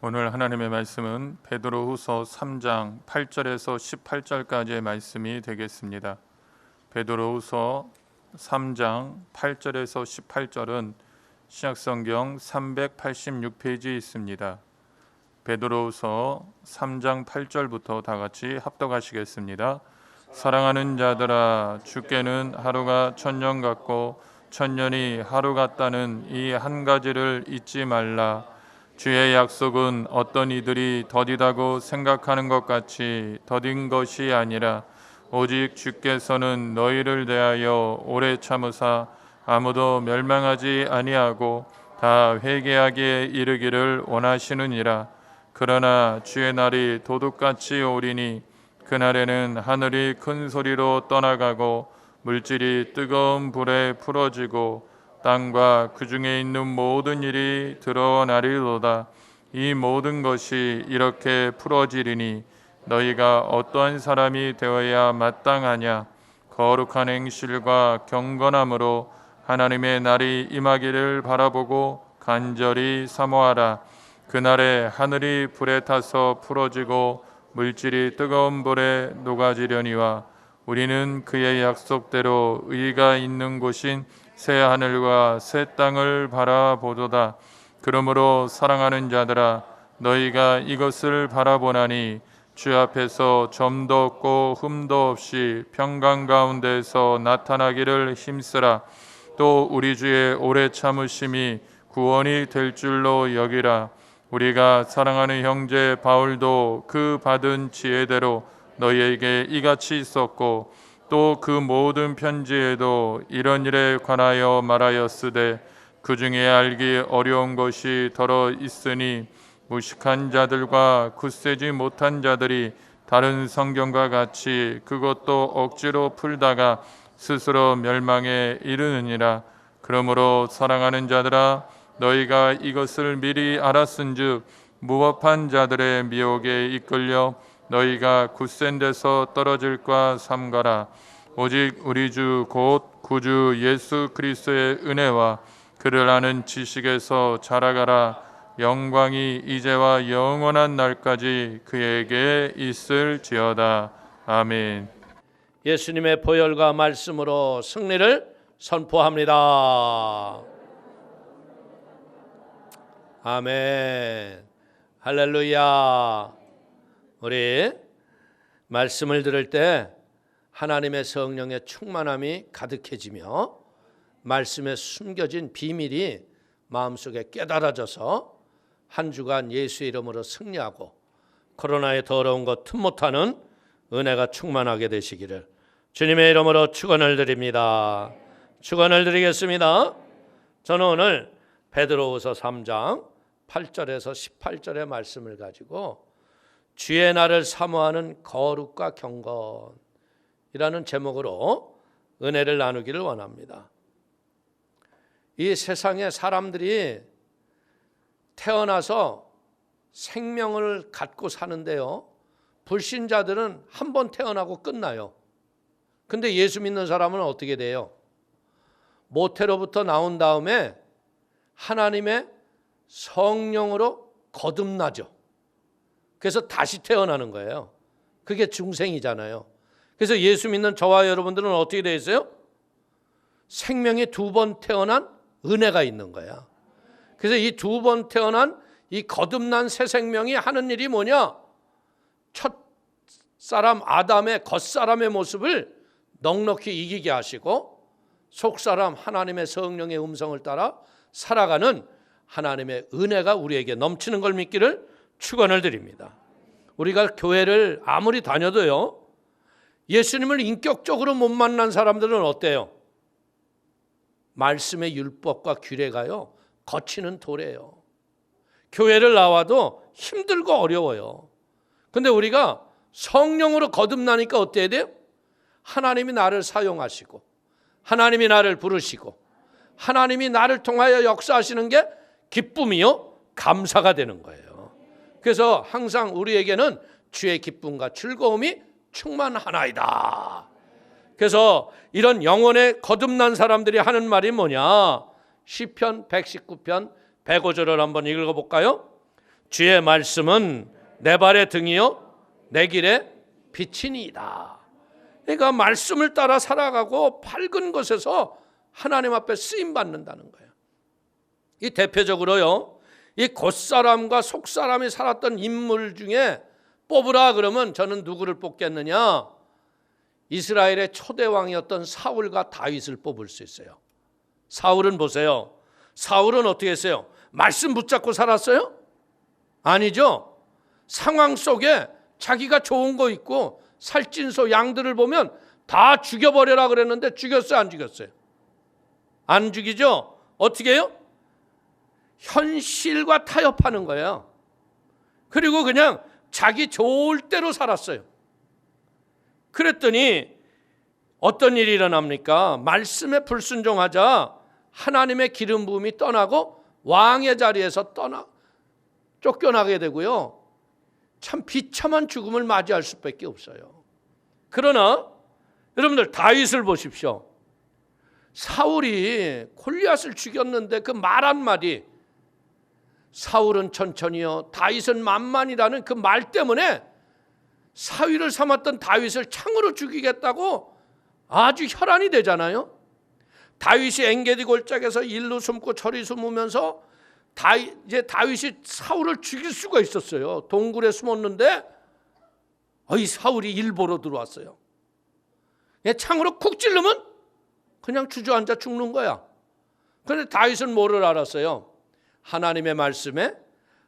오늘 하나님의 말씀은 베드로후서 3장 8절에서 18절까지의 말씀이 되겠습니다. 베드로후서 3장 8절에서 18절은 신약성경 386페이지에 있습니다. 베드로후서 3장 8절부터 다 같이 합독하시겠습니다. 사랑하는 자들아, 주께는 하루가 천년 같고 천년이 하루 같다는 이 한 가지를 잊지 말라. 주의 약속은 어떤 이들이 더디다고 생각하는 것 같이 더딘 것이 아니라 오직 주께서는 너희를 대하여 오래 참으사 아무도 멸망하지 아니하고 다 회개하기에 이르기를 원하시느니라. 그러나 주의 날이 도둑같이 오리니 그날에는 하늘이 큰 소리로 떠나가고 물질이 뜨거운 불에 풀어지고 땅과 그 중에 있는 모든 일이 드러나리로다. 이 모든 것이 이렇게 풀어지리니 너희가 어떠한 사람이 되어야 마땅하냐? 거룩한 행실과 경건함으로 하나님의 날이 임하기를 바라보고 간절히 사모하라. 그날에 하늘이 불에 타서 풀어지고 물질이 뜨거운 불에 녹아지려니와 우리는 그의 약속대로 의가 있는 곳인 새 하늘과 새 땅을 바라보도다. 그러므로 사랑하는 자들아, 너희가 이것을 바라보나니 주 앞에서 점도 없고 흠도 없이 평강 가운데서 나타나기를 힘쓰라. 또 우리 주의 오래 참으심이 구원이 될 줄로 여기라. 우리가 사랑하는 형제 바울도 그 받은 지혜대로 너희에게 이같이 썼고 또 그 모든 편지에도 이런 일에 관하여 말하였으되 그 중에 알기 어려운 것이 더러 있으니 무식한 자들과 굳세지 못한 자들이 다른 성경과 같이 그것도 억지로 풀다가 스스로 멸망에 이르느니라. 그러므로 사랑하는 자들아, 너희가 이것을 미리 알았은즉 무법한 자들의 미혹에 이끌려 너희가 굳센 데서 떨어질까 삼가라. 오직 우리 주 곧 구주 예수 그리스도의 은혜와 그를 아는 지식에서 자라가라. 영광이 이제와 영원한 날까지 그에게 있을지어다. 아멘. 예수님의 보혈과 말씀으로 승리를 선포합니다. 아멘. 할렐루야. 우리 말씀을 들을 때 하나님의 성령의 충만함이 가득해지며 말씀에 숨겨진 비밀이 마음속에 깨달아져서 한 주간 예수의 이름으로 승리하고 코로나의 더러운 것 틈 못하는 은혜가 충만하게 되시기를 주님의 이름으로 축원을 드립니다. 축원을 드리겠습니다. 저는 오늘 베드로후서 3장 8절에서 18절의 말씀을 가지고 주의 날을 사모하는 거룩과 경건이라는 제목으로 은혜를 나누기를 원합니다. 이 세상에 사람들이 태어나서 생명을 갖고 사는데요, 불신자들은 한 번 태어나고 끝나요. 근데 예수 믿는 사람은 어떻게 돼요? 모태로부터 나온 다음에 하나님의 성령으로 거듭나죠. 그래서 다시 태어나는 거예요. 그게 중생이잖아요. 그래서 예수 믿는 저와 여러분들은 어떻게 되어 있어요? 생명이 두 번 태어난 은혜가 있는 거야. 그래서 이 두 번 태어난 이 거듭난 새 생명이 하는 일이 뭐냐? 첫 사람 아담의 겉사람의 모습을 넉넉히 이기게 하시고 속사람 하나님의 성령의 음성을 따라 살아가는 하나님의 은혜가 우리에게 넘치는 걸 믿기를 축원을 드립니다. 우리가 교회를 아무리 다녀도요, 예수님을 인격적으로 못 만난 사람들은 어때요? 말씀의 율법과 규례가요, 거치는 돌이에요. 교회를 나와도 힘들고 어려워요. 근데 우리가 성령으로 거듭나니까 어때야 돼요? 하나님이 나를 사용하시고 하나님이 나를 부르시고 하나님이 나를 통하여 역사하시는 게 기쁨이요, 감사가 되는 거예요. 그래서 항상 우리에게는 주의 기쁨과 즐거움이 충만하나이다. 그래서 이런 영혼에 거듭난 사람들이 하는 말이 뭐냐? 시편 119편 105절을 한번 읽어볼까요? 주의 말씀은 내 발의 등이요 내 길의 빛이니이다. 그러니까 말씀을 따라 살아가고 밝은 것에서 하나님 앞에 쓰임 받는다는 거예요. 이 대표적으로요, 이 겉사람과 속사람이 살았던 인물 중에 뽑으라 그러면 저는 누구를 뽑겠느냐? 이스라엘의 초대 왕이었던 사울과 다윗을 뽑을 수 있어요. 사울은 보세요. 사울은 어떻게 했어요? 말씀 붙잡고 살았어요? 아니죠. 상황 속에 자기가 좋은 거 있고 살찐소 양들을 보면 다 죽여버려라 그랬는데 죽였어요? 안 죽였어요? 안 죽이죠. 어떻게 해요? 현실과 타협하는 거예요. 그리고 그냥 자기 좋을 대로 살았어요. 그랬더니 어떤 일이 일어납니까? 말씀에 불순종하자 하나님의 기름 부음이 떠나고 왕의 자리에서 쫓겨나게 되고요. 참 비참한 죽음을 맞이할 수밖에 없어요. 그러나 여러분들 다윗을 보십시오. 사울이 골리앗을 죽였는데 그 말 한마디, 사울은 천천히요 다윗은 만만이라는 그 말 때문에 사위를 삼았던 다윗을 창으로 죽이겠다고 아주 혈안이 되잖아요. 다윗이 엔게디 골짜기에서 일루 숨고 저리 숨으면서 이제 다윗이 사울을 죽일 수가 있었어요. 동굴에 숨었는데 이 사울이 일보로 들어왔어요. 창으로 쿡 찌르면 그냥 주저앉아 죽는 거야. 그런데 다윗은 뭐를 알았어요? 하나님의 말씀에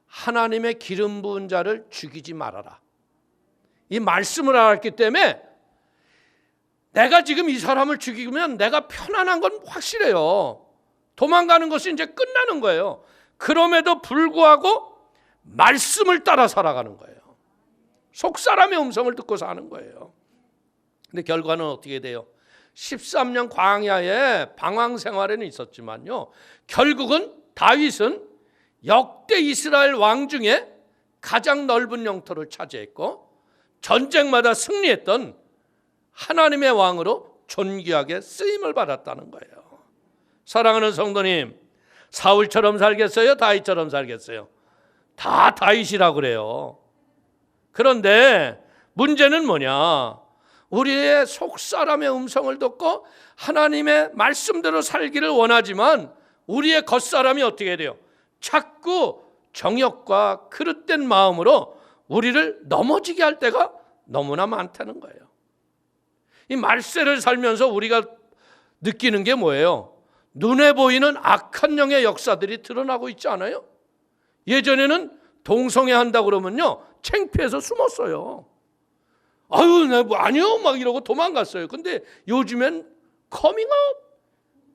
하나님의 기름 부은 자를 죽이지 말아라. 이 말씀을 알았기 때문에 내가 지금 이 사람을 죽이면 내가 편안한 건 확실해요. 도망가는 것이 이제 끝나는 거예요. 그럼에도 불구하고 말씀을 따라 살아가는 거예요. 속사람의 음성을 듣고 사는 거예요. 근데 결과는 어떻게 돼요? 13년 광야에 방황 생활에는 있었지만요, 결국은 다윗은 역대 이스라엘 왕 중에 가장 넓은 영토를 차지했고 전쟁마다 승리했던 하나님의 왕으로 존귀하게 쓰임을 받았다는 거예요. 사랑하는 성도님, 사울처럼 살겠어요? 다윗처럼 살겠어요? 다 다윗이라고 그래요. 그런데 문제는 뭐냐? 우리의 속사람의 음성을 듣고 하나님의 말씀대로 살기를 원하지만 우리의 겉사람이 어떻게 돼요? 자꾸 정욕과 그릇된 마음으로 우리를 넘어지게 할 때가 너무나 많다는 거예요. 이 말세를 살면서 우리가 느끼는 게 뭐예요? 눈에 보이는 악한 영의 역사들이 드러나고 있지 않아요? 예전에는 동성애 한다고 그러면요, 창피해서 숨었어요. 아유, 나 뭐 아니요 막 이러고 도망갔어요. 근데 요즘엔 커밍아웃,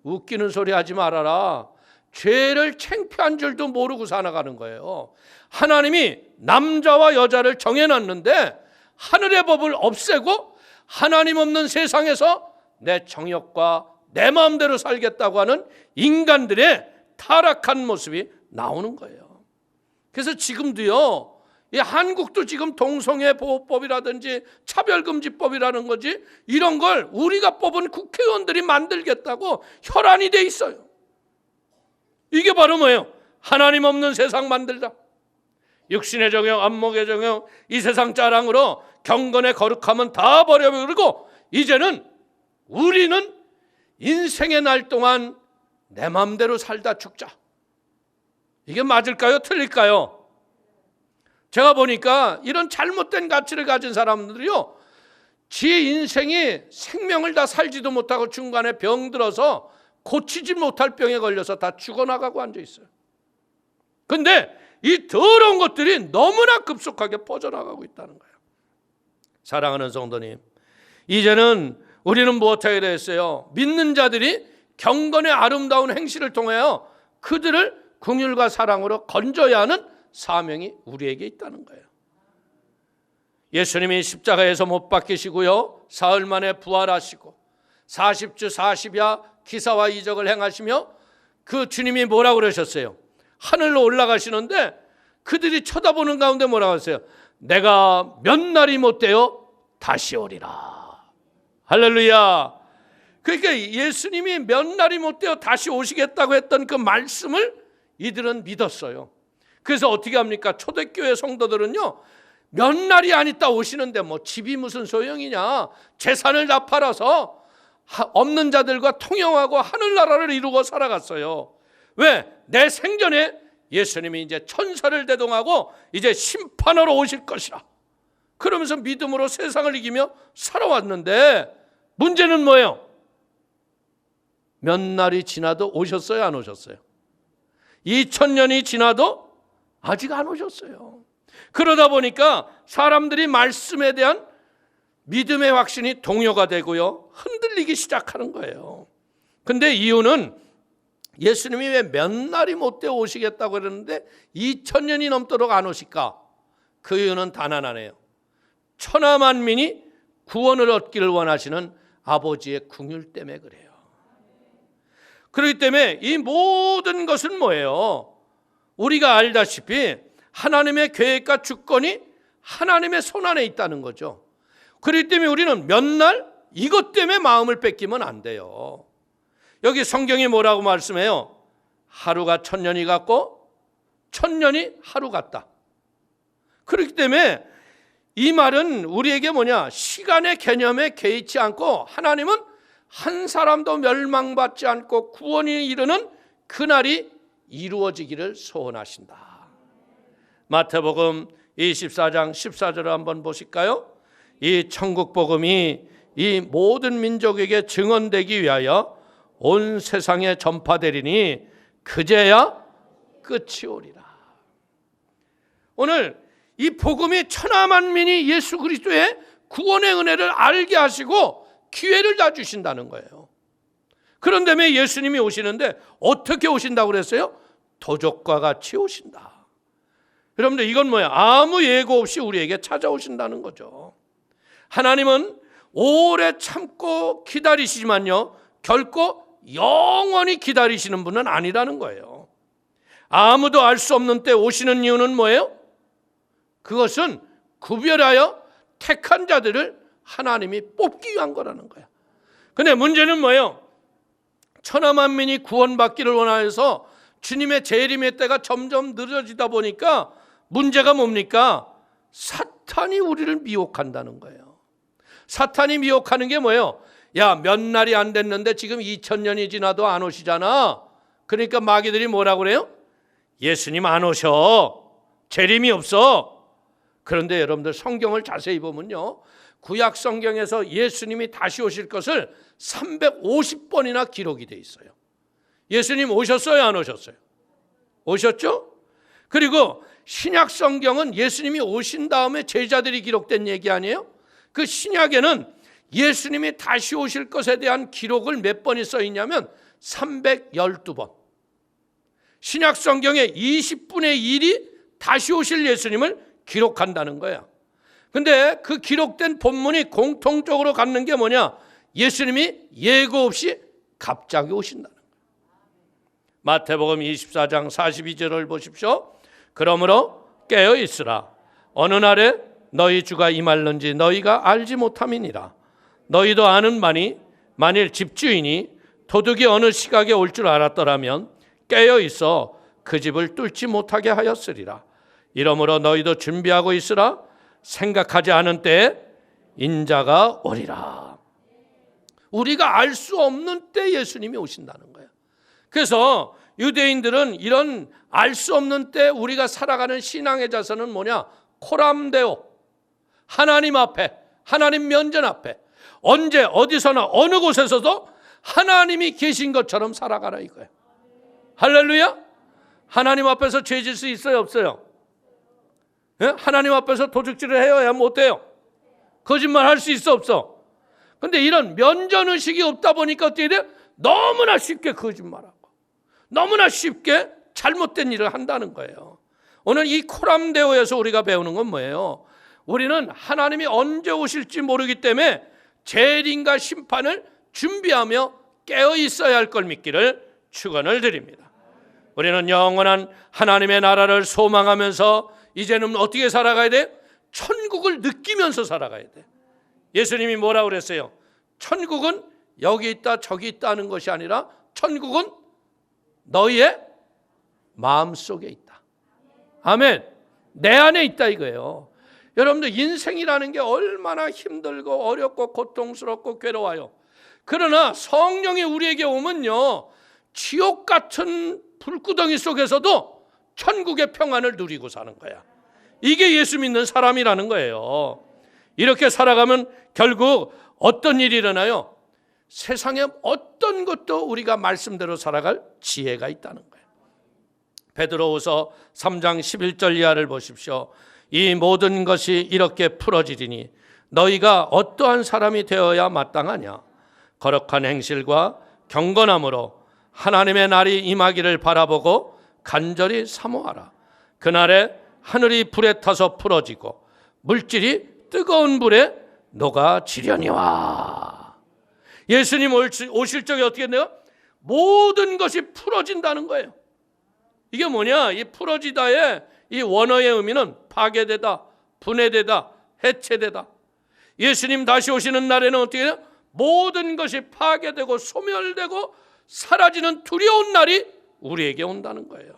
웃기는 소리 하지 말아라. 죄를 창피한 줄도 모르고 살아가는 거예요. 하나님이 남자와 여자를 정해놨는데 하늘의 법을 없애고 하나님 없는 세상에서 내 정욕과 내 마음대로 살겠다고 하는 인간들의 타락한 모습이 나오는 거예요. 그래서 지금도요, 이 한국도 지금 동성애 보호법이라든지 차별금지법이라는 거지, 이런 걸 우리가 뽑은 국회의원들이 만들겠다고 혈안이 돼 있어요. 이게 바로 뭐예요? 하나님 없는 세상 만들자. 육신의 정욕, 안목의 정욕, 이 세상 자랑으로 경건의 거룩함은 다 버려버리고 이제는 우리는 인생의 날 동안 내 마음대로 살다 죽자. 이게 맞을까요? 틀릴까요? 제가 보니까 이런 잘못된 가치를 가진 사람들이요, 지 인생이 생명을 다 살지도 못하고 중간에 병들어서 고치지 못할 병에 걸려서 다 죽어나가고 앉아 있어요. 근데 이 더러운 것들이 너무나 급속하게 퍼져나가고 있다는 거예요. 사랑하는 성도님, 이제는 우리는 무엇하게 되었어요? 믿는 자들이 경건의 아름다운 행실을 통하여 그들을 긍휼과 사랑으로 건져야 하는 사명이 우리에게 있다는 거예요. 예수님이 십자가에서 못 박히시고요, 사흘 만에 부활하시고 40주 40야 기사와 이적을 행하시며 그 주님이 뭐라고 그러셨어요? 하늘로 올라가시는데 그들이 쳐다보는 가운데 뭐라고 하세요? 내가 몇 날이 못되어 다시 오리라. 할렐루야. 그러니까 예수님이 몇 날이 못되어 다시 오시겠다고 했던 그 말씀을 이들은 믿었어요. 그래서 어떻게 합니까? 초대교회 성도들은요, 몇 날이 안 있다 오시는데 뭐 집이 무슨 소용이냐, 재산을 다 팔아서 없는 자들과 통용하고 하늘나라를 이루고 살아갔어요. 왜? 내 생전에 예수님이 이제 천사를 대동하고 이제 심판하러 오실 것이라, 그러면서 믿음으로 세상을 이기며 살아왔는데, 문제는 뭐예요? 몇 날이 지나도 오셨어요, 안 오셨어요? 2000년이 지나도 아직 안 오셨어요. 그러다 보니까 사람들이 말씀에 대한 믿음의 확신이 동요가 되고요, 흔들리기 시작하는 거예요. 근데 이유는 예수님이 왜 몇 날이 못되어 오시겠다고 그러는데 2000년이 넘도록 안 오실까? 그 이유는 단 하나네요. 천하 만민이 구원을 얻기를 원하시는 아버지의 긍휼 때문에 그래요. 그렇기 때문에 이 모든 것은 뭐예요? 우리가 알다시피 하나님의 계획과 주권이 하나님의 손안에 있다는 거죠. 그렇기 때문에 우리는 몇 날 이것 때문에 마음을 뺏기면 안 돼요. 여기 성경이 뭐라고 말씀해요? 하루가 1000년이 같고 1000년이 하루 같다. 그렇기 때문에 이 말은 우리에게 뭐냐? 시간의 개념에 개의치 않고 하나님은 한 사람도 멸망받지 않고 구원이 이르는 그날이 이루어지기를 소원하신다. 마태복음 24장 14절을 한번 보실까요? 이 천국 복음이 이 모든 민족에게 증언되기 위하여 온 세상에 전파되리니 그제야 끝이 오리라. 오늘 이 복음이 천하 만민이 예수 그리스도의 구원의 은혜를 알게 하시고 기회를 다 주신다는 거예요. 그런데 왜 예수님이 오시는데 어떻게 오신다고 그랬어요? 도적과 같이 오신다. 여러분들, 이건 뭐야? 아무 예고 없이 우리에게 찾아오신다는 거죠. 하나님은 오래 참고 기다리시지만요, 결코 영원히 기다리시는 분은 아니라는 거예요. 아무도 알 수 없는 때 오시는 이유는 뭐예요? 그것은 구별하여 택한 자들을 하나님이 뽑기 위한 거라는 거야. 근데 문제는 뭐예요? 천하 만민이 구원받기를 원하여서 주님의 재림의 때가 점점 늦어지다 보니까 문제가 뭡니까? 사탄이 우리를 미혹한다는 거예요. 사탄이 미혹하는 게 뭐예요? 야, 몇 날이 안 됐는데 지금 2000년이 지나도 안 오시잖아. 그러니까 마귀들이 뭐라고 그래요? 예수님 안 오셔. 재림이 없어. 그런데 여러분들, 성경을 자세히 보면요, 구약 성경에서 예수님이 다시 오실 것을 350번이나 기록이 돼 있어요. 예수님 오셨어요, 안 오셨어요? 오셨죠? 그리고 신약 성경은 예수님이 오신 다음에 제자들이 기록된 얘기 아니에요? 그 신약에는 예수님이 다시 오실 것에 대한 기록을 몇 번이 써 있냐면 312번. 신약 성경의 20분의 1이 다시 오실 예수님을 기록한다는 거야. 근데 그 기록된 본문이 공통적으로 갖는 게 뭐냐? 예수님이 예고 없이 갑자기 오신다는 거예요. 마태복음 24장 42절을 보십시오. 그러므로 깨어 있으라. 어느 날에 너희 주가 임할는지 너희가 알지 못함이니라. 너희도 아는 바니 만일 집주인이 도둑이 어느 시각에 올 줄 알았더라면 깨어 있어 그 집을 뚫지 못하게 하였으리라. 이러므로 너희도 준비하고 있으라. 생각하지 않은 때에 인자가 오리라. 우리가 알 수 없는 때 예수님이 오신다는 거예요. 그래서 유대인들은 이런 알 수 없는 때 우리가 살아가는 신앙의 자세는 뭐냐? 코람데오. 하나님 앞에, 하나님 면전 앞에 언제 어디서나 어느 곳에서도 하나님이 계신 것처럼 살아가라 이거예요. 할렐루야. 하나님 앞에서 죄질 수 있어요, 없어요? 예? 하나님 앞에서 도둑질을 해야 못해요? 거짓말 할 수 있어, 없어? 근데 이런 면전의식이 없다 보니까 어떻게 돼? 너무나 쉽게 거짓말하고 너무나 쉽게 잘못된 일을 한다는 거예요. 오늘 이 코람데오에서 우리가 배우는 건 뭐예요? 우리는 하나님이 언제 오실지 모르기 때문에 재림과 심판을 준비하며 깨어 있어야 할 걸 믿기를 축원을 드립니다. 우리는 영원한 하나님의 나라를 소망하면서 이제는 어떻게 살아가야 돼? 천국을 느끼면서 살아가야 돼. 예수님이 뭐라고 그랬어요? 천국은 여기 있다 저기 있다는 것이 아니라 천국은 너희의 마음속에 있다. 아멘. 내 안에 있다 이거예요. 여러분들 인생이라는 게 얼마나 힘들고 어렵고 고통스럽고 괴로워요. 그러나 성령이 우리에게 오면요, 지옥 같은 불구덩이 속에서도 천국의 평안을 누리고 사는 거야. 이게 예수 믿는 사람이라는 거예요. 이렇게 살아가면 결국 어떤 일이 일어나요? 세상에 어떤 것도 우리가 말씀대로 살아갈 지혜가 있다는 거예요. 베드로후서 3장 11절 이하를 보십시오. 이 모든 것이 이렇게 풀어지리니 너희가 어떠한 사람이 되어야 마땅하냐? 거룩한 행실과 경건함으로 하나님의 날이 임하기를 바라보고 간절히 사모하라. 그날에 하늘이 불에 타서 풀어지고 물질이 뜨거운 불에 녹아지려니와. 예수님 오실 적에 어떻게 돼요? 모든 것이 풀어진다는 거예요. 이게 뭐냐? 이 풀어지다의 이 원어의 의미는 파괴되다, 분해되다, 해체되다. 예수님 다시 오시는 날에는 어떻게 해요? 모든 것이 파괴되고 소멸되고 사라지는 두려운 날이 우리에게 온다는 거예요.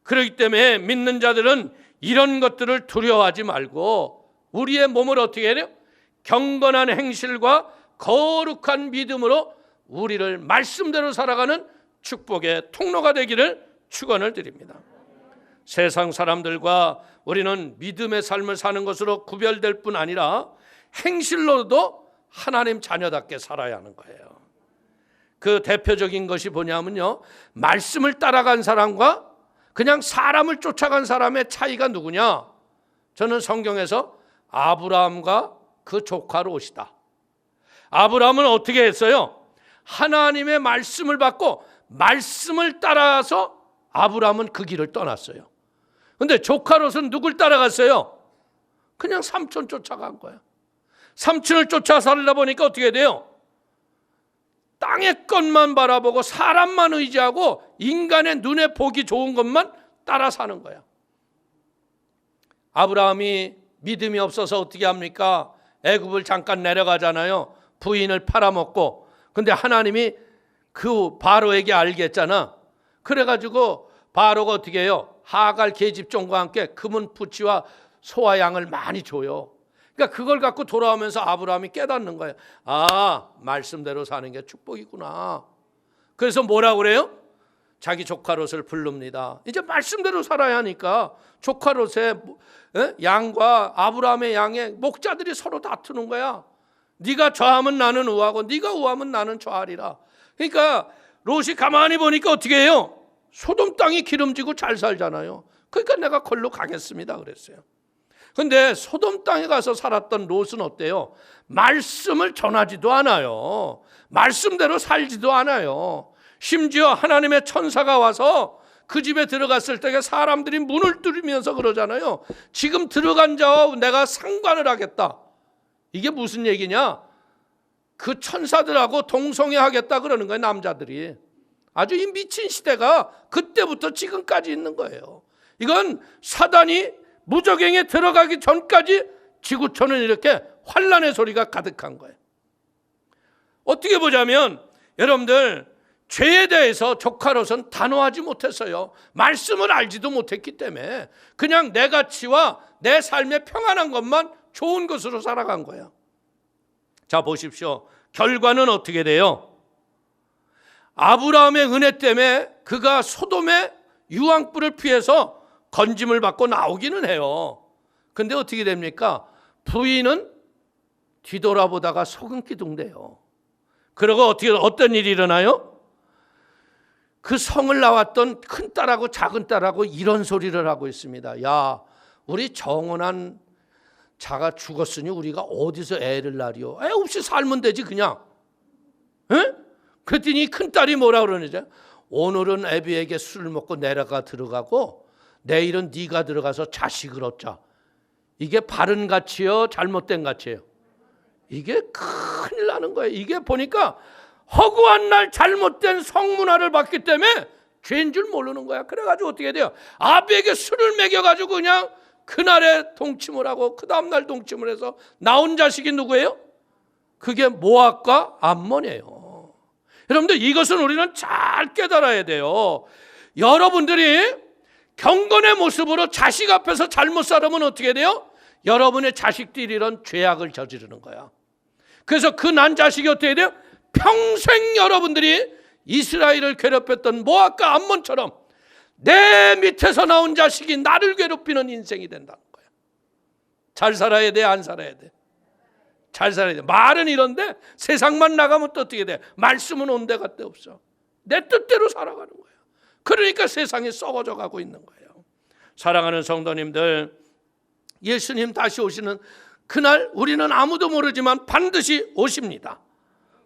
그렇기 때문에 믿는 자들은 이런 것들을 두려워하지 말고 우리의 몸을 어떻게 해요? 경건한 행실과 거룩한 믿음으로 우리를 말씀대로 살아가는 축복의 통로가 되기를 축원을 드립니다. 세상 사람들과 우리는 믿음의 삶을 사는 것으로 구별될 뿐 아니라 행실로도 하나님 자녀답게 살아야 하는 거예요. 그 대표적인 것이 뭐냐면요, 말씀을 따라간 사람과 그냥 사람을 쫓아간 사람의 차이가 누구냐? 저는 성경에서 아브라함과 그 조카 롯이다. 아브라함은 어떻게 했어요? 하나님의 말씀을 받고 말씀을 따라서 아브라함은 그 길을 떠났어요. 근데 조카 롯은 누굴 따라갔어요? 그냥 삼촌 쫓아간 거야. 삼촌을 쫓아 살다 보니까 어떻게 돼요? 땅의 것만 바라보고 사람만 의지하고 인간의 눈에 보기 좋은 것만 따라 사는 거야. 아브라함이 믿음이 없어서 어떻게 합니까? 애굽을 잠깐 내려가잖아요. 부인을 팔아먹고. 근데 하나님이 그 바로에게 알게 했잖아. 그래가지고 바로가 어떻게 해요? 하갈 계집종과 함께 금은 부치와 소와 양을 많이 줘요. 그러니까 그걸 갖고 돌아오면서 아브라함이 깨닫는 거예요. 아, 말씀대로 사는 게 축복이구나. 그래서 뭐라고 그래요? 자기 조카 롯을 부릅니다. 이제 말씀대로 살아야 하니까 조카 롯의 양과 아브라함의 양의 목자들이 서로 다투는 거야. 네가 좌하면 나는 우하고 네가 우하면 나는 좌하리라. 그러니까 롯이 가만히 보니까 어떻게 해요? 소돔 땅이 기름지고 잘 살잖아요. 그러니까 내가 걸로 가겠습니다 그랬어요. 근데 소돔 땅에 가서 살았던 롯은 어때요? 말씀을 전하지도 않아요. 말씀대로 살지도 않아요. 심지어 하나님의 천사가 와서 그 집에 들어갔을 때 사람들이 문을 뚫으면서 그러잖아요. 지금 들어간 자와 내가 상관을 하겠다. 이게 무슨 얘기냐? 그 천사들하고 동성애 하겠다 그러는 거예요, 남자들이. 아주 이 미친 시대가 그때부터 지금까지 있는 거예요. 이건 사단이 무저갱에 들어가기 전까지 지구촌은 이렇게 환란의 소리가 가득한 거예요. 어떻게 보자면 여러분들 죄에 대해서 조카 롯은 단호하지 못했어요. 말씀을 알지도 못했기 때문에 그냥 내 가치와 내 삶의 평안한 것만 좋은 것으로 살아간 거예요. 자 보십시오. 결과는 어떻게 돼요? 아브라함의 은혜 때문에 그가 소돔의 유황불을 피해서 건짐을 받고 나오기는 해요. 근데 어떻게 됩니까? 부인은 뒤돌아보다가 속은 기둥돼요. 그리고 어떤 일이 일어나요? 그 성을 나왔던 큰 딸하고 작은 딸하고 이런 소리를 하고 있습니다. 야, 우리 정혼한 자가 죽었으니 우리가 어디서 애를 낳으리요? 애 없이 살면 되지 그냥. 에? 그랬더니 큰 딸이 뭐라 그러는지, 오늘은 애비에게 술을 먹고 내려가 들어가고 내일은 네가 들어가서 자식을 얻자. 이게 바른 가치요, 잘못된 가치예요? 이게 큰일 나는 거예요. 이게 보니까 허구한 날 잘못된 성문화를 받기 때문에 죄인 줄 모르는 거야. 그래가지고 어떻게 돼요? 아비에게 술을 먹여가지고 그냥 그날에 동침을 하고 그 다음날 동침을 해서 나온 자식이 누구예요? 그게 모압과 암몬이에요. 여러분들 이것은 우리는 잘 깨달아야 돼요. 여러분들이 경건의 모습으로 자식 앞에서 잘못 살으면 어떻게 돼요? 여러분의 자식들이 이런 죄악을 저지르는 거야. 그래서 그 난 자식이 어떻게 돼요? 평생 여러분들이 이스라엘을 괴롭혔던 모압과 암몬처럼 내 밑에서 나온 자식이 나를 괴롭히는 인생이 된다는 거야. 잘 살아야 돼, 안 살아야 돼? 잘 살아야 돼. 말은 이런데 세상만 나가면 또 어떻게 돼? 말씀은 온 데가 데 없어. 내 뜻대로 살아가는 거야. 그러니까 세상이 썩어져 가고 있는 거예요. 사랑하는 성도님들, 예수님 다시 오시는 그날 우리는 아무도 모르지만 반드시 오십니다.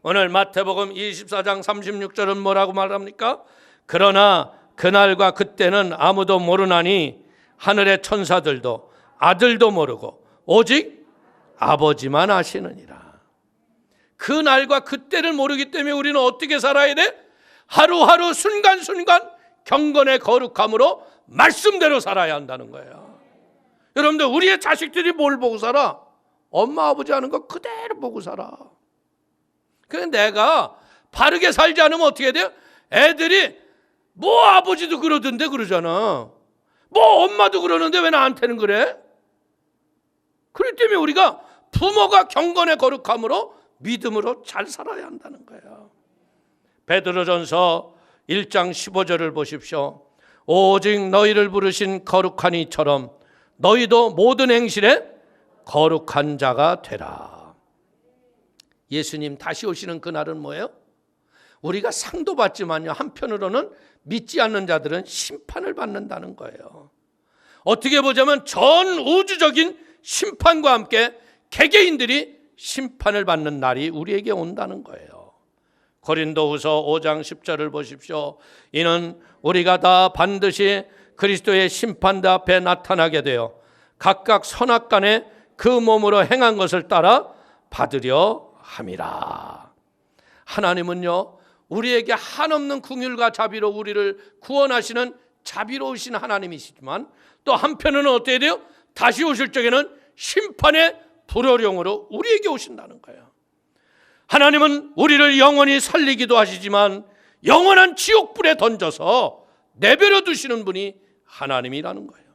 오늘 마태복음 24장 36절은 뭐라고 말합니까? 그러나 그날과 그때는 아무도 모르나니 하늘의 천사들도 아들도 모르고 오직 아버지만 아시느니라. 그날과 그때를 모르기 때문에 우리는 어떻게 살아야 돼? 하루하루 순간순간 경건의 거룩함으로 말씀대로 살아야 한다는 거예요. 여러분들, 우리의 자식들이 뭘 보고 살아? 엄마 아버지 하는 거 그대로 보고 살아. 그래서 내가 바르게 살지 않으면 어떻게 돼요? 애들이 뭐 아버지도 그러던데 그러잖아. 뭐 엄마도 그러는데 왜 나한테는 그래? 그렇기 때문에 우리가 부모가 경건의 거룩함으로 믿음으로 잘 살아야 한다는 거예요. 베드로전서 1장 15절을 보십시오. 오직 너희를 부르신 거룩한 이처럼 너희도 모든 행실에 거룩한 자가 되라. 예수님 다시 오시는 그날은 뭐예요? 우리가 상도 받지만요, 한편으로는 믿지 않는 자들은 심판을 받는다는 거예요. 어떻게 보자면 전 우주적인 심판과 함께 개개인들이 심판을 받는 날이 우리에게 온다는 거예요. 고린도후서 5장 10절을 보십시오. 이는 우리가 다 반드시 그리스도의 심판대 앞에 나타나게 되어 각각 선악간에 그 몸으로 행한 것을 따라 받으려 함이라. 하나님은요, 우리에게 한없는 긍휼과 자비로 우리를 구원하시는 자비로우신 하나님이시지만 또 한편으로는 어떻게 돼요? 다시 오실 적에는 심판의 불호령으로 우리에게 오신다는 거예요. 하나님은 우리를 영원히 살리기도 하시지만 영원한 지옥불에 던져서 내버려 두시는 분이 하나님이라는 거예요.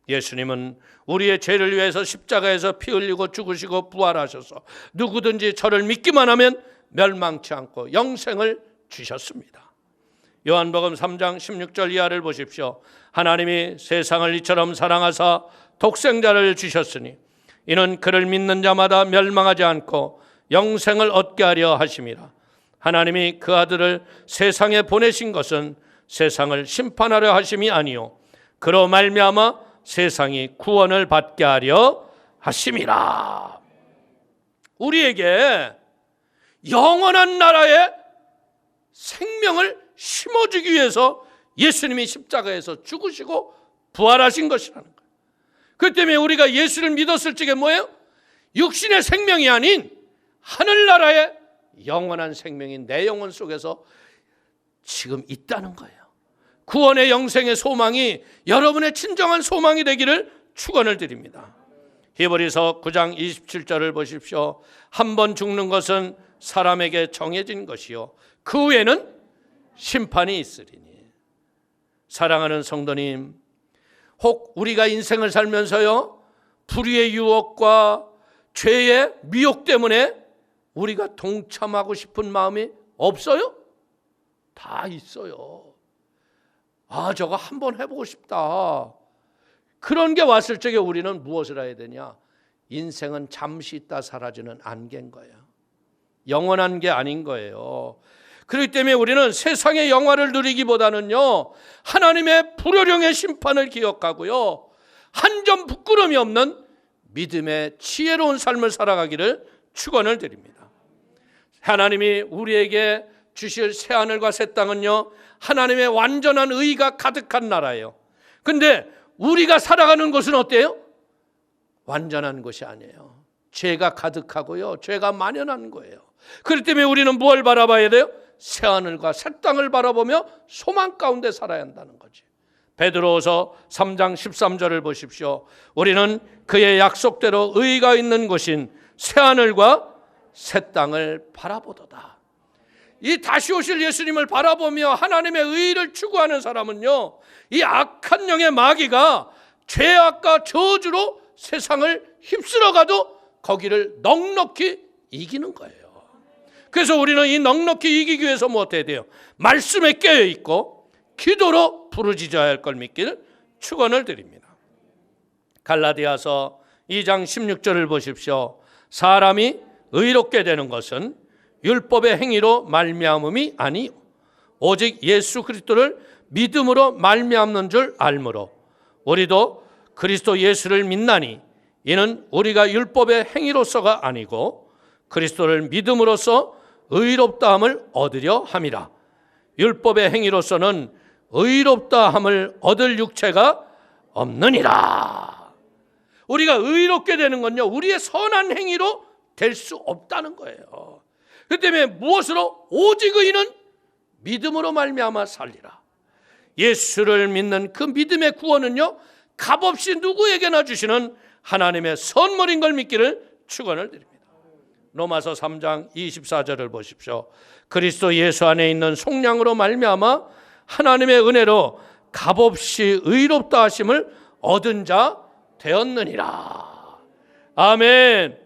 예수님은 우리의 죄를 위해서 십자가에서 피 흘리고 죽으시고 부활하셔서 누구든지 저를 믿기만 하면 멸망치 않고 영생을 주셨습니다. 요한복음 3장 16절 이하를 보십시오. 하나님이 세상을 이처럼 사랑하사 독생자를 주셨으니 이는 그를 믿는 자마다 멸망하지 않고 영생을 얻게 하려 하심이라. 하나님이 그 아들을 세상에 보내신 것은 세상을 심판하려 하심이 아니요 그로 말미암아 세상이 구원을 받게 하려 하심이라. 우리에게 영원한 나라의 생명을 심어주기 위해서 예수님이 십자가에서 죽으시고 부활하신 것이라는 거예요. 그 때문에 우리가 예수를 믿었을 적에 뭐예요? 육신의 생명이 아닌 하늘나라의 영원한 생명이 내 영혼 속에서 지금 있다는 거예요. 구원의 영생의 소망이 여러분의 진정한 소망이 되기를 축원을 드립니다. 히브리서 9장 27절을 보십시오. 한 번 죽는 것은 사람에게 정해진 것이요 그 후에는 심판이 있으리니. 사랑하는 성도님, 혹 우리가 인생을 살면서요 불의의 유혹과 죄의 미혹 때문에 우리가 동참하고 싶은 마음이 없어요? 다 있어요. 아, 저거 한번 해보고 싶다. 그런 게 왔을 적에 우리는 무엇을 해야 되냐? 인생은 잠시 있다 사라지는 안개인 거예요. 영원한 게 아닌 거예요. 그렇기 때문에 우리는 세상의 영화를 누리기보다는요 하나님의 불효령의 심판을 기억하고요 한 점 부끄러움이 없는 믿음의 지혜로운 삶을 살아가기를 축원을 드립니다. 하나님이 우리에게 주실 새하늘과 새 땅은요 하나님의 완전한 의가 가득한 나라예요. 근데 우리가 살아가는 곳은 어때요? 완전한 것이 아니에요. 죄가 가득하고요 죄가 만연한 거예요. 그렇기 때문에 우리는 뭘 바라봐야 돼요? 새하늘과 새 땅을 바라보며 소망 가운데 살아야 한다는 거지. 베드로후서 3장 13절을 보십시오. 우리는 그의 약속대로 의가 있는 곳인 새하늘과 새 땅을 바라보도다. 이 다시 오실 예수님을 바라보며 하나님의 의를 추구하는 사람은요, 이 악한 영의 마귀가 죄악과 저주로 세상을 휩쓸어가도 거기를 넉넉히 이기는 거예요. 그래서 우리는 이 넉넉히 이기기 위해서 무엇해야 돼요? 말씀에 깨어있고 기도로 부르짖어야 할 걸 믿기를 축원을 드립니다. 갈라디아서 2장 16절을 보십시오. 사람이 의롭게 되는 것은 율법의 행위로 말미암음이 아니요 오직 예수 그리스도를 믿음으로 말미암는 줄 알므로 우리도 그리스도 예수를 믿나니 이는 우리가 율법의 행위로서가 아니고 그리스도를 믿음으로써 의롭다함을 얻으려 함이라. 율법의 행위로서는 의롭다함을 얻을 육체가 없느니라. 우리가 의롭게 되는 건요, 우리의 선한 행위로 될 수 없다는 거예요. 그 때문에 무엇으로? 오직 의인은 믿음으로 말미암아 살리라. 예수를 믿는 그 믿음의 구원은요, 값없이 누구에게나 주시는 하나님의 선물인 걸 믿기를 축원을 드립니다. 로마서 3장 24절을 보십시오. 그리스도 예수 안에 있는 속량으로 말미암아 하나님의 은혜로 값없이 의롭다 하심을 얻은 자 되었느니라. 아멘.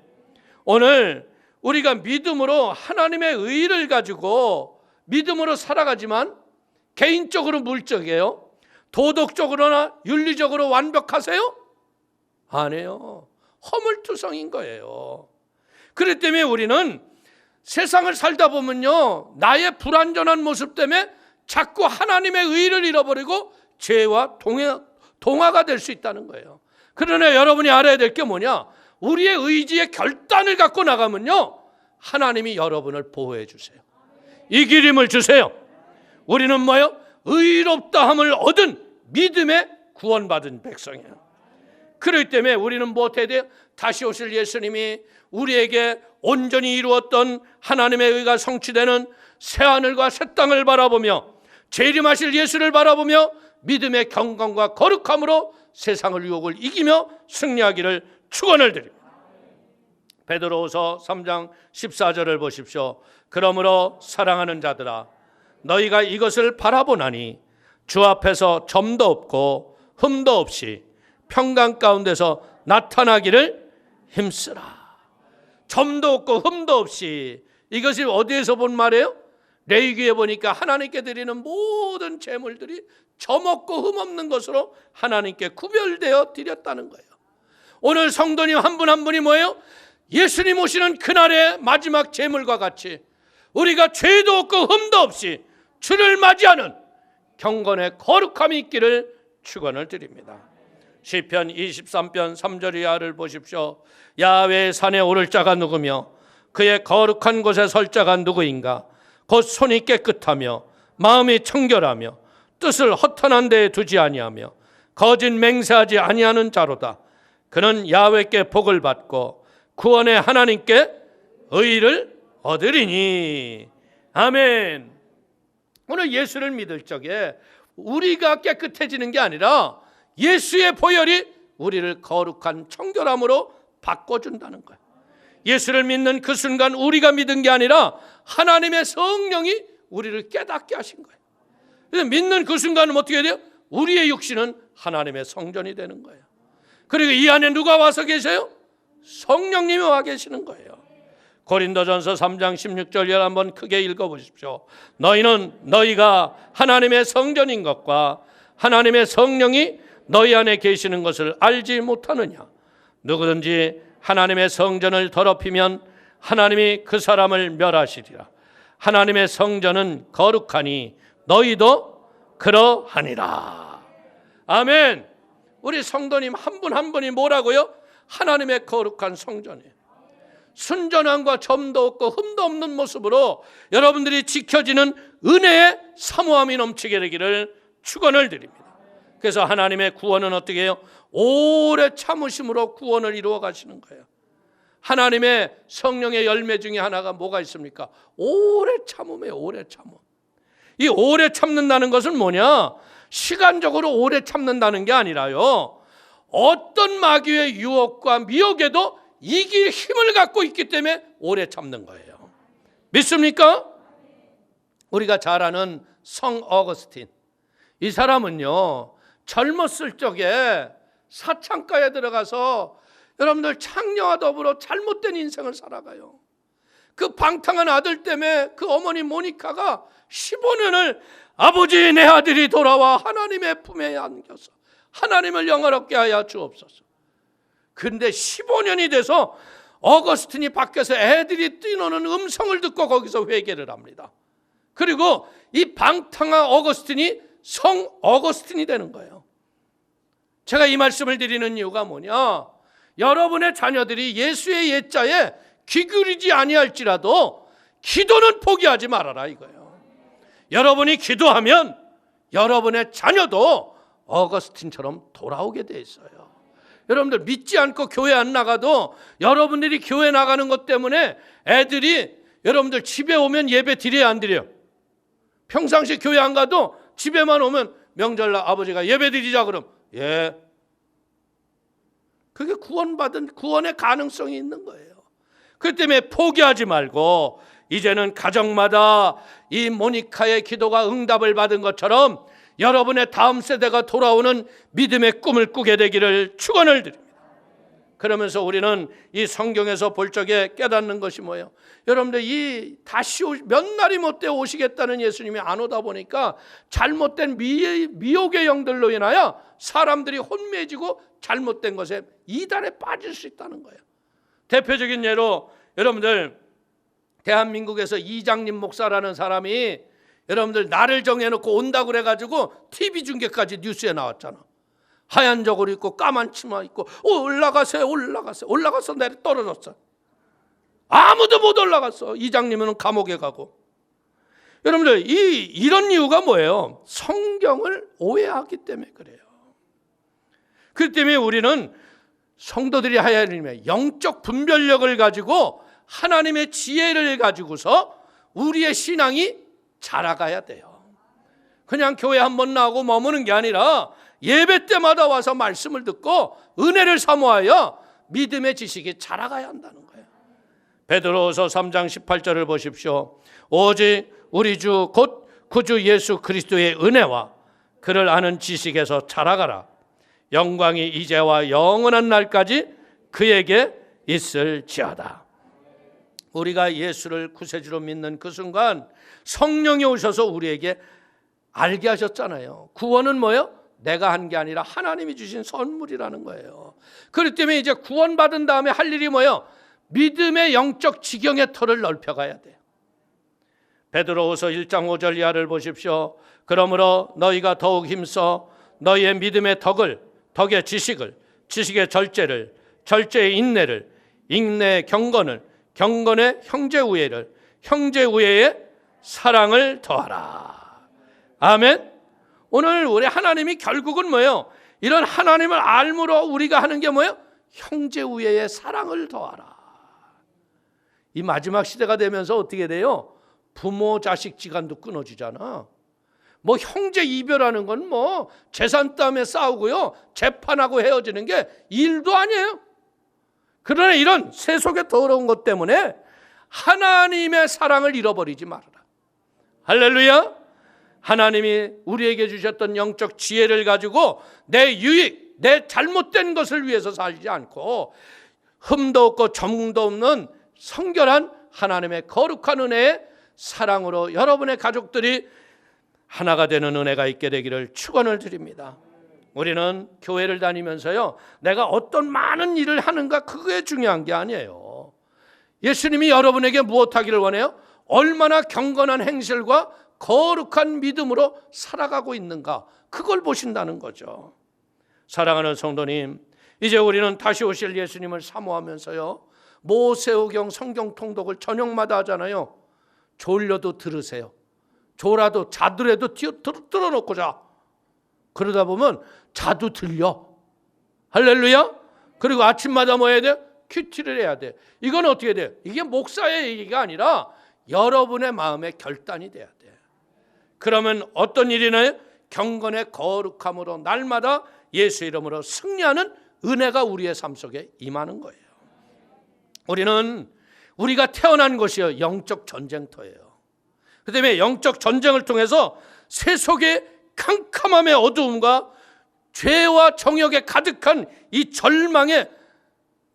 오늘 우리가 믿음으로 하나님의 의를 가지고 믿음으로 살아가지만 개인적으로 물적이에요. 도덕적으로나 윤리적으로 완벽하세요? 아니에요. 허물투성인 거예요. 그렇기 때문에 우리는 세상을 살다 보면요, 나의 불완전한 모습 때문에 자꾸 하나님의 의를 잃어버리고 죄와 동화가 될 수 있다는 거예요. 그러나 여러분이 알아야 될 게 뭐냐? 우리의 의지의 결단을 갖고 나가면요, 하나님이 여러분을 보호해 주세요. 이기림을 주세요. 우리는 뭐요? 의롭다함을 얻은 믿음의 구원받은 백성이에요. 그렇기 때문에 우리는 무엇 해야 돼요? 다시 오실 예수님이 우리에게 온전히 이루었던 하나님의 의가 성취되는 새하늘과 새 땅을 바라보며 재림하실 예수를 바라보며 믿음의 경건과 거룩함으로 세상의 유혹을 이기며 승리하기를 축원을 드립니다. 베드로후서 3장 14절을 보십시오. 그러므로 사랑하는 자들아 너희가 이것을 바라보나니 주 앞에서 점도 없고 흠도 없이 평강 가운데서 나타나기를 힘쓰라. 점도 없고 흠도 없이, 이것이 어디에서 본 말이에요? 레위기에 보니까 하나님께 드리는 모든 제물들이 점 없고 흠 없는 것으로 하나님께 구별되어 드렸다는 거예요. 오늘 성도님 한 분 한 분이 뭐예요? 예수님 오시는 그날의 마지막 제물과 같이 우리가 죄도 없고 흠도 없이 주를 맞이하는 경건의 거룩함이 있기를 축원을 드립니다. 시편 23편 3절 이하를 보십시오. 야훼의 산에 오를 자가 누구며 그의 거룩한 곳에 설 자가 누구인가? 곧 손이 깨끗하며 마음이 청결하며 뜻을 허탄한 데에 두지 아니하며 거짓 맹세하지 아니하는 자로다. 그는 야훼께 복을 받고 구원의 하나님께 의를 얻으리니. 아멘. 오늘 예수를 믿을 적에 우리가 깨끗해지는 게 아니라 예수의 보혈이 우리를 거룩한 청결함으로 바꿔준다는 거예요. 예수를 믿는 그 순간 우리가 믿은 게 아니라 하나님의 성령이 우리를 깨닫게 하신 거예요. 그래서 믿는 그 순간은 어떻게 돼요? 우리의 육신은 하나님의 성전이 되는 거예요. 그리고 이 안에 누가 와서 계세요? 성령님이 와 계시는 거예요. 고린도전서 3장 16절 한번 크게 읽어보십시오. 너희가 하나님의 성전인 것과 하나님의 성령이 너희 안에 계시는 것을 알지 못하느냐? 누구든지 하나님의 성전을 더럽히면 하나님이 그 사람을 멸하시리라. 하나님의 성전은 거룩하니 너희도 그러하니라. 아멘. 우리 성도님 한 분 한 분이 뭐라고요? 하나님의 거룩한 성전이에요. 순전함과 점도 없고 흠도 없는 모습으로 여러분들이 지켜지는 은혜의 사모함이 넘치게 되기를 축원을 드립니다. 그래서 하나님의 구원은 어떻게 해요? 오래 참으심으로 구원을 이루어 가시는 거예요. 하나님의 성령의 열매 중에 하나가 뭐가 있습니까? 오래 참음이에요. 오래 참음. 이 오래 참는다는 것은 뭐냐? 시간적으로 오래 참는다는 게 아니라요, 어떤 마귀의 유혹과 미혹에도 이길 힘을 갖고 있기 때문에 오래 참는 거예요. 믿습니까? 우리가 잘 아는 성 어거스틴, 이 사람은요 젊었을 적에 사창가에 들어가서 여러분들 창녀와 더불어 잘못된 인생을 살아가요. 그 방탕한 아들 때문에 그 어머니 모니카가 15년을 아버지 내 아들이 돌아와 하나님의 품에 안겨서 하나님을 영화롭게 하여 주옵소서. 근데 15년이 돼서 어거스틴이 밖에서 애들이 뛰노는 음성을 듣고 거기서 회개를 합니다. 그리고 이 방탕한 어거스틴이 성 어거스틴이 되는 거예요. 제가 이 말씀을 드리는 이유가 뭐냐, 여러분의 자녀들이 예수의 옛자에 기울이지 아니할지라도 기도는 포기하지 말아라 이거예요. 여러분이 기도하면 여러분의 자녀도 어거스틴처럼 돌아오게 돼 있어요. 여러분들 믿지 않고 교회 안 나가도 여러분들이 교회 나가는 것 때문에 애들이 여러분들 집에 오면 예배 드려야 안 드려요? 평상시 교회 안 가도 집에만 오면 명절날 아버지가 예배 드리자 그럼 예. 그게 구원의 가능성이 있는 거예요. 그 때문에 포기하지 말고 이제는 가정마다 이 모니카의 기도가 응답을 받은 것처럼 여러분의 다음 세대가 돌아오는 믿음의 꿈을 꾸게 되기를 축원을 드립니다. 그러면서 우리는 이 성경에서 볼 적에 깨닫는 것이 뭐예요? 여러분들 이 다시 몇 날이 못돼 오시겠다는 예수님이 안 오다 보니까 잘못된 미혹의 영들로 인하여 사람들이 혼미해지고 잘못된 것에 이단에 빠질 수 있다는 거예요. 대표적인 예로 여러분들 대한민국에서 이장님 목사라는 사람이 여러분들 날을 정해놓고 온다고 그래가지고 TV 중계까지 뉴스에 나왔잖아. 하얀 저고리 입고 까만 치마 입고 올라가세요. 올라가서 내려 떨어졌어. 아무도 못 올라갔어. 이장님은 감옥에 가고. 여러분들 이런 이유가 뭐예요? 성경을 오해하기 때문에 그래요. 그렇기 때문에 우리는 성도들이 하나님의 영적 분별력을 가지고 하나님의 지혜를 가지고서 우리의 신앙이 자라가야 돼요. 그냥 교회 한번 나오고 머무는 게 아니라 예배 때마다 와서 말씀을 듣고 은혜를 사모하여 믿음의 지식이 자라가야 한다는 거예요. 베드로후서 3장 18절을 보십시오. 오직 우리 주 곧 구주 예수 그리스도의 은혜와 그를 아는 지식에서 자라가라. 영광이 이제와 영원한 날까지 그에게 있을지어다. 우리가 예수를 구세주로 믿는 그 순간 성령이 오셔서 우리에게 알게 하셨잖아요. 구원은 뭐예요? 내가 한 게 아니라 하나님이 주신 선물이라는 거예요. 그렇기 때문에 이제 구원받은 다음에 할 일이 뭐예요? 믿음의 영적 지경의 터를 넓혀가야 돼요. 베드로후서 1장 5절 이하를 보십시오. 그러므로 너희가 더욱 힘써 너희의 믿음의 덕의 지식을, 지식의 절제를, 절제의 인내를, 인내의 경건을, 경건의 형제우애를, 형제우애의 사랑을 더하라. 아멘. 오늘 우리 하나님이 결국은 뭐예요? 이런 하나님을 알므로 우리가 하는 게 뭐예요? 형제우애의 사랑을 더하라. 이 마지막 시대가 되면서 어떻게 돼요? 부모 자식 지간도 끊어지잖아. 뭐 형제 이별하는 건 뭐 재산 때문에 싸우고요, 재판하고 헤어지는 게 일도 아니에요. 그러나 이런 세속의 더러운 것 때문에 하나님의 사랑을 잃어버리지 말아라. 할렐루야. 하나님이 우리에게 주셨던 영적 지혜를 가지고 내 유익, 내 잘못된 것을 위해서 살지 않고 흠도 없고 점도 없는 성결한 하나님의 거룩한 은혜의 사랑으로 여러분의 가족들이 하나가 되는 은혜가 있게 되기를 축원을 드립니다. 우리는 교회를 다니면서요, 내가 어떤 많은 일을 하는가 그게 중요한 게 아니에요. 예수님이 여러분에게 무엇하기를 원해요? 얼마나 경건한 행실과 거룩한 믿음으로 살아가고 있는가, 그걸 보신다는 거죠. 사랑하는 성도님, 이제 우리는 다시 오실 예수님을 사모하면서요, 모세오경 성경 통독을 저녁마다 하잖아요. 졸려도 들으세요. 졸아도 자더라도 틀어놓고 자. 그러다 보면 자도 들려. 할렐루야. 그리고 아침마다 뭐 해야 돼요? 큐티를 해야 돼. 이건 어떻게 돼요? 이게 목사의 얘기가 아니라 여러분의 마음의 결단이 돼야 돼. 그러면 어떤 일이나요? 경건의 거룩함으로 날마다 예수 이름으로 승리하는 은혜가 우리의 삶 속에 임하는 거예요. 우리가 태어난 곳이요, 영적 전쟁터예요. 그다음에 영적 전쟁을 통해서 세속의 캄캄함의 어두움과 죄와 정욕에 가득한 이 절망에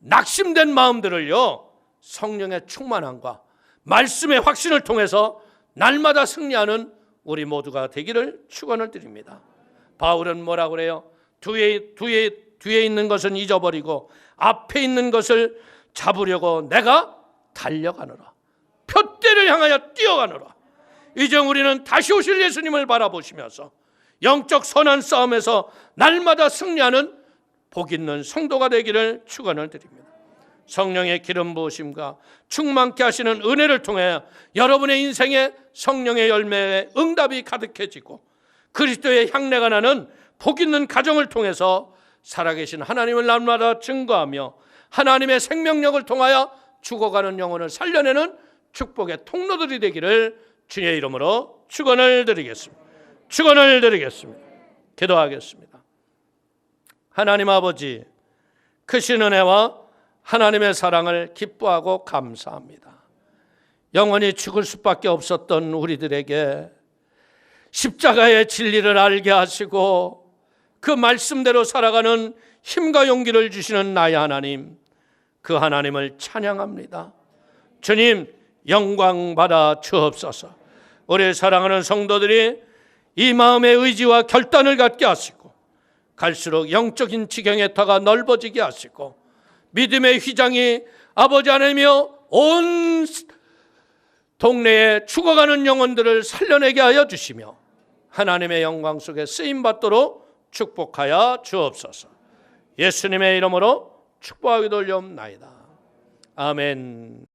낙심된 마음들을요, 성령의 충만함과 말씀의 확신을 통해서 날마다 승리하는 우리 모두가 되기를 축원을 드립니다. 바울은 뭐라고 그래요? 뒤에 있는 것은 잊어버리고 앞에 있는 것을 잡으려고 내가 달려가노라. 표대를 향하여 뛰어가노라. 이제 우리는 다시 오실 예수님을 바라보시면서 영적 선한 싸움에서 날마다 승리하는 복 있는 성도가 되기를 축원을 드립니다. 성령의 기름 부으심과 충만케 하시는 은혜를 통해 여러분의 인생에 성령의 열매의 응답이 가득해지고 그리스도의 향내가 나는 복 있는 가정을 통해서 살아계신 하나님을 날마다 증거하며 하나님의 생명력을 통하여 죽어가는 영혼을 살려내는 축복의 통로들이 되기를 주의 이름으로 축원을 드리겠습니다. 축원을 드리겠습니다. 기도하겠습니다. 하나님 아버지, 크신 은혜와 하나님의 사랑을 기뻐하고 감사합니다. 영원히 죽을 수밖에 없었던 우리들에게 십자가의 진리를 알게 하시고 그 말씀대로 살아가는 힘과 용기를 주시는 나의 하나님, 그 하나님을 찬양합니다. 주님, 영광 받아 주옵소서. 우리 사랑하는 성도들이 이 마음의 의지와 결단을 갖게 하시고 갈수록 영적인 지경의 터가 넓어지게 하시고 믿음의 휘장이 아버지 하나님이여 온 동네에 죽어가는 영혼들을 살려내게 하여 주시며 하나님의 영광 속에 쓰임받도록 축복하여 주옵소서. 예수님의 이름으로 축복하기도 올려옵나이다. 아멘.